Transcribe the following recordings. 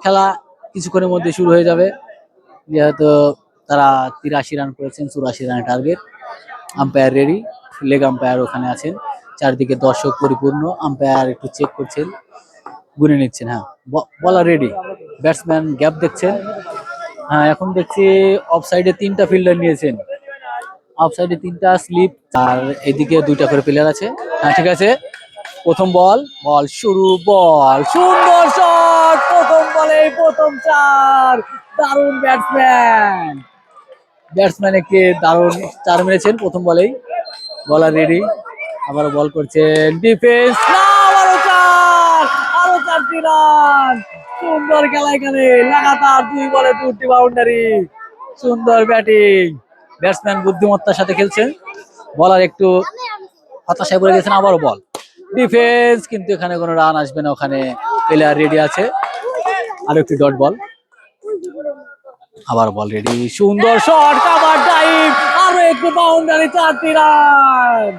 খেলা কিছুক্ষণের মধ্যে শুরু হয়ে যাবে, যেহেতু তারা 83 রান করেছেন, 84 রানের target. Umpire ready, leg umpire ওখানে আছেন, চারদিকে দর্শক পরিপূর্ণ। আম্পায়ার একটু চেক করছেন, গুনে নিচ্ছেন। হ্যাঁ, বলার রেডি, ব্যাটসম্যান গ্যাপ দেখছেন। হ্যাঁ, এখন দেখছি অফ সাইডে 3টা ফিল্ডার নিয়েছেন, অফ সাইডে 3টা স্লিপ, আর এদিকে 2টা করে প্লেয়ার আছে। হ্যাঁ ঠিক আছে, প্রথম বল, বল শুরু, বল সুন্দর শট, প্রথম বলে প্রথম 4। দারুণ ব্যাটসম্যান, ব্যাটসম্যানকে দারুণ 4 মেরেছেন প্রথম বলেই। বলার রেডি, আবারও বল করছেন, ডিফেন্স, আবারও 4, আরো 4টি রান। সুন্দর খেলা এখানে, লাগাতার 2 বলে 2টি বাউন্ডারি। সুন্দর ব্যাটিং, ব্যাটসম্যান বুদ্ধিমত্তার সাথে খেলছেন, বলার একটু হতাশায় পড়ে গেছেন। আবারও বল, ডিফেন্স, কিন্তু এখানে কোনো রান আসবে না, ওখানে প্লেয়ার রেডি আছে। আরো একটি ডট বল, আবার বল রেডি, সুন্দর শট, কাভার ডাইভ, আরো একটু বাউন্ডারি, 4টি রান।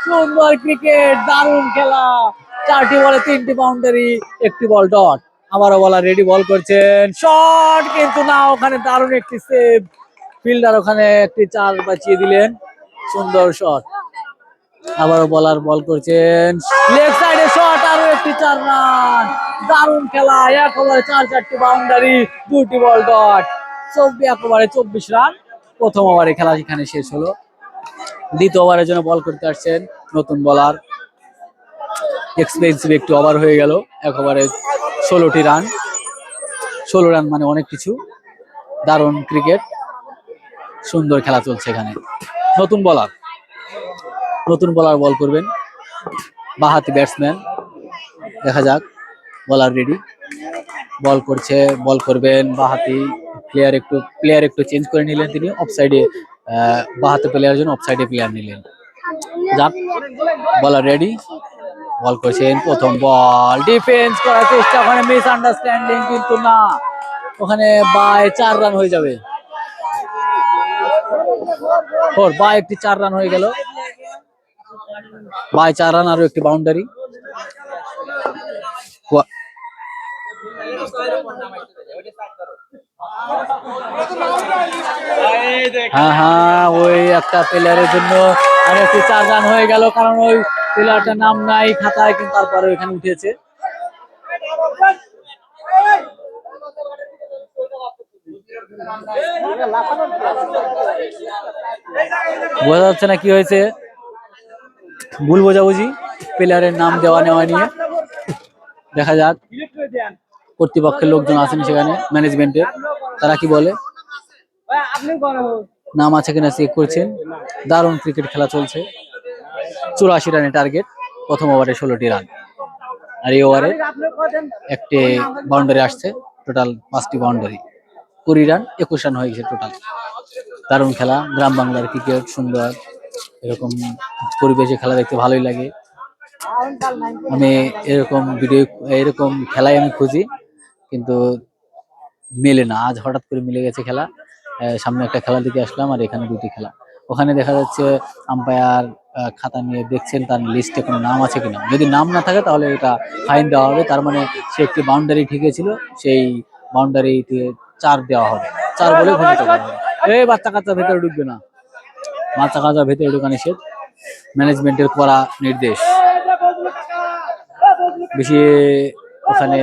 সুন্দর ক্রিকেট, দারুণ খেলা, 4টি বলে 3টি বাউন্ডারি, একটি বল ডট। আবারও বলার রেডি, বল করছেন, শট, কিন্তু না, ওখানে দারুণ একটি সেভ, ফিল্ডার ওখানে একটি 4 বাঁচিয়ে দিলেন। সুন্দর শট, আবারও বলার বল করছেন, লেগ সাইডে শট, আরো একটি 4 রান। দারুণ খেলা, এক ওভারে 4টি বাউন্ডারি, 2টি বল ডট, 24 রান। প্রথম ওভারে খেলা এখানে শেষ হলো। দ্বিতীয় ওভারের জন্য বল করতে আসছেন নতুন বলার, এক্সপেন্সিভ একটু ওভার হয়ে গেল, এক ওভারে 16টি রান। 16 রান মানে অনেক কিছু, দারুণ ক্রিকেট, সুন্দর খেলা চলছে এখানে। নতুন বলার বল করবেন, বাহাতি ব্যাটসম্যান, দেখা যাক। বলার রেডি, বল করছে, বল করবেন বাহাতি প্লেয়ার একটু চেঞ্জ করে নিলেন তিনি, অফসাইডে বাহাতি প্লেয়ারের জন্য অফসাইডে প্লেয়ার নিলেন। যাক, বলার রেডি, বল করছেন, প্রথম বল, ডিফেন্স করার চেষ্টা, ওখানে মিস আন্ডারস্ট্যান্ডিং, কিন্তু না, ওখানে বাই 4 রান হয়ে যাবে। বাই একটি 4 রান হয়ে গেল, বাই 4 রান, আরো একটি বাউন্ডারি। হ্যাঁ, ওই একটা প্লেয়ারের জন্য আর একটি 4 রান হয়ে গেল, কারণ ওই প্লেয়ারটার নাম নাই খাতায়, কিন্তু তারপরে ওইখানে উঠেছে। বোঝা যাচ্ছে না কি হয়েছে, ভুল বোঝাবুঝি প্লেয়ারের নাম দেওয়া নেওয়া নিয়ে। দেখা যাক, কর্তৃপক্ষের লোকজন আছেন সেখানে, ম্যানেজমেন্টের, তারা কি বলে, নাম আছে কিনা চেক করছেন। দারুণ ক্রিকেট খেলা চলছে, 84 রানের টার্গেট, প্রথম ওভারে 16টি রান, আর এই ওভারে একটি বাউন্ডারি আসছে, টোটাল 5টি বাউন্ডারি, 20 রান, 21 রান হয়ে গেছে টোটাল। দারুণ খেলা, গ্রাম বাংলার ক্রিকেট, সুন্দর, এরকম পরিবেশে খেলা দেখতে ভালোই লাগে। আমি এরকম খেলাই আমি খুঁজি, কিন্তু মেলে না, আজ হঠাৎ করে মিলে গেছে খেলা। সামনে একটা খেলা দিকে আসলাম, আর এখানে 2টি খেলা। ওখানে দেখা যাচ্ছে আম্পায়ার খাতা নিয়ে দেখছেন তার লিস্টে কোনো নাম আছে কিনা, যদি নাম না থাকে তাহলে এটা ফাইন দেওয়া হবে, তার মানে সে একটি বাউন্ডারি ঠিকেছিল, সেই বাউন্ডারিতে 4 দেওয়া হবে, 4 বলে ঘোষিত করা হবে। এই বাচ্চা কাচ্চা ভেতরে ঢুকবে না, বাচ্চা কাচ্চা ভেতরে ঢুকা নিষেধ, ম্যানেজমেন্টের করা নির্দেশ। বেশি ওখানে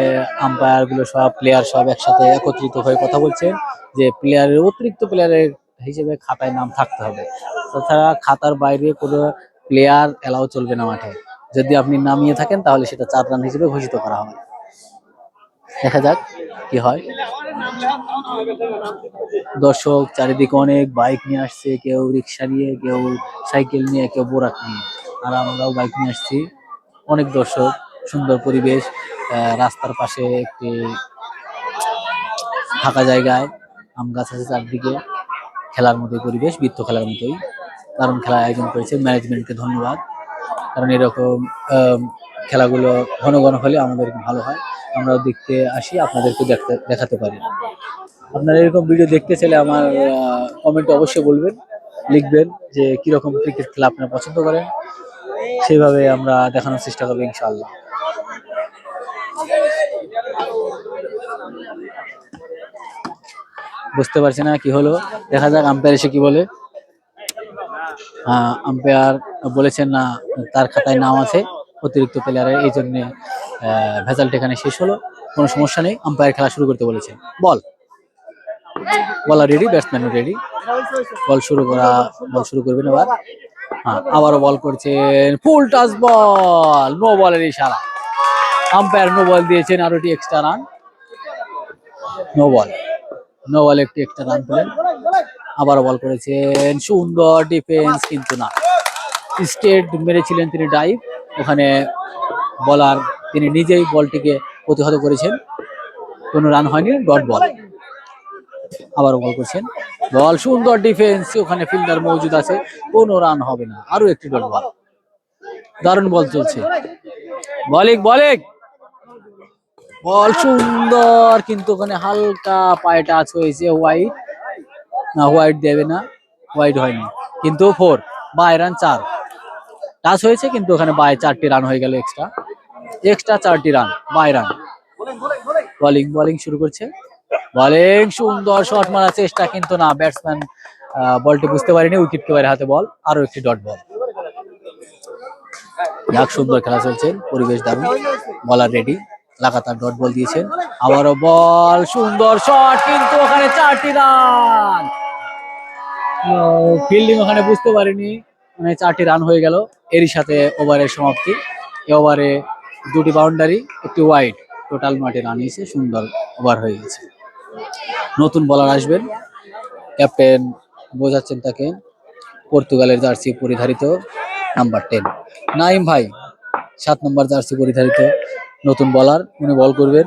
আম্পায়ার গুলো সব, প্লেয়ার সব একসাথে একত্রিত হয়ে কথা বলছেন যে অতিরিক্ত প্লেয়ারের হিসেবে খাতায় নাম থাকতে হবে, তাছাড়া খাতার বাইরে কোনো প্লেয়ার এলাও চলবে না মাঠে। যদি আপনি নামিয়ে থাকেন তাহলে সেটা 4 রান হিসেবে ঘোষিত করা হবে। দেখা যাক কি হয়। দর্শক চারিদিকে অনেক বাইক নিয়ে আসছে, কেউ রিক্সা নিয়ে, কেউ সাইকেল নিয়ে, কেউ বোরাক নিয়ে, আর আমরাও বাইক নিয়ে আসছি। অনেক দর্শক, সুন্দর পরিবেশ, রাস্তার পাশে একটি ফাঁকা জায়গায় আম গাছ আছে চারদিকে, খেলার মতোই পরিবেশ, বৃত্ত খেলার মতোই। দারুণ খেলা আয়োজন করেছে, ম্যানেজমেন্টকে ধন্যবাদ, কারণ এরকম খেলাগুলো ঘন ঘন হলে আমাদের ভালো হয়, আমরাও দেখতে আসি, আপনাদেরকে দেখাতে পারি। আপনারা এরকম ভিডিও দেখতে চাইলে আমার কমেন্টে অবশ্যই বলবেন, লিখবেন যে কিরকম ক্রিকেট খেলা আপনারা পছন্দ করেন, সেইভাবে আমরা দেখানোর চেষ্টা করবো ইনশাআল্লাহ। বুঝতে পারছি না কি হলো, দেখা যাক আম্পায়ার এসে কি বলে। আম্পায়ার বলেছেন না তার খাতায় নাম আছে অতিরিক্ত প্লেয়ারের, এই জন্য ভেজালটা এখানে শেষ হলো, কোনো সমস্যা নেই, আম্পায়ার খেলা শুরু করতে বলেছেন। বল, বলার রেডি, ব্যাটসম্যানও রেডি, বল শুরু করবেন এবার। আবারও বল করছেন, ফুল টাচ বল, নো বলের ইশারা, আম্পায়ার নো বল দিয়েছেন, আরো একটি extra run, no ball, no ball একটি এক্সট্রা রান পেলেন। আবারও বল করেছেন, সুন্দর ডিফেন্স, কিন্তু না, স্টেট মেরেছিলেন তিনি ডাইভ, ওখানে বলার তিনি নিজেই বলটিকে প্রতিহত করেছেন, কোনো রান হয়নি, ডট বল। আবারও বল করছেন, বল, সুন্দর ডিফেন্স, ওখানে ফিল্ডার মজুদ আছে, কোনো রান হবে না, আরো একটি ডট বল, দারুণ বল চলছে, বলিং বলিং, বল সুন্দর, কিন্তু ওখানে হালকা পায়ে টাচ হয়েছে, হোয়াইট, না হোয়াইট দেবে না, হোয়াইট হয়নি, কিন্তু 4, বাই রান 4, টাচ হয়েছে কিন্তু ওখানে বাই 4টি রান হয়ে গেল, এক্সট্রা 4টি রান, বাই রান। বোলিং শুরু করছে, বোলিং, সুন্দর শট মারার চেষ্টা, কিন্তু না, ব্যাটসম্যান বলটি বুঝতে পারেনি, উইকেট কিপারের হাতে বল, আরো একটি ডট বল। যাক, সুন্দর খেলা চলছে, পরিবেশ দারুণ, বলার রেডি, লাগাতার ডট বল দিয়েছেন, আবারও বল, সুন্দর শট, কিন্তু ওখানে 4টি রান, ফিল্ডিং ওখানে বুঝতে পারেনি, মানে 4টি রান হয়ে গেল, এরই সাথে ওভারের সমাপ্তি। এ ওভারে 2টি বাউন্ডারি, একটি ওয়াইড, টোটাল 9টি রান হয়েছে, সুন্দর ওভার হয়ে গেছে। নতুন বলার আসবেন, ক্যাপ্টেন বোঝাচ্ছেন তাকে, পর্তুগালের জার্সি পরিধারিত নাম্বার 10 নাইম ভাই, 7 নম্বর জার্সি পরিধারিত নতুন বলার, উনি বল করবেন।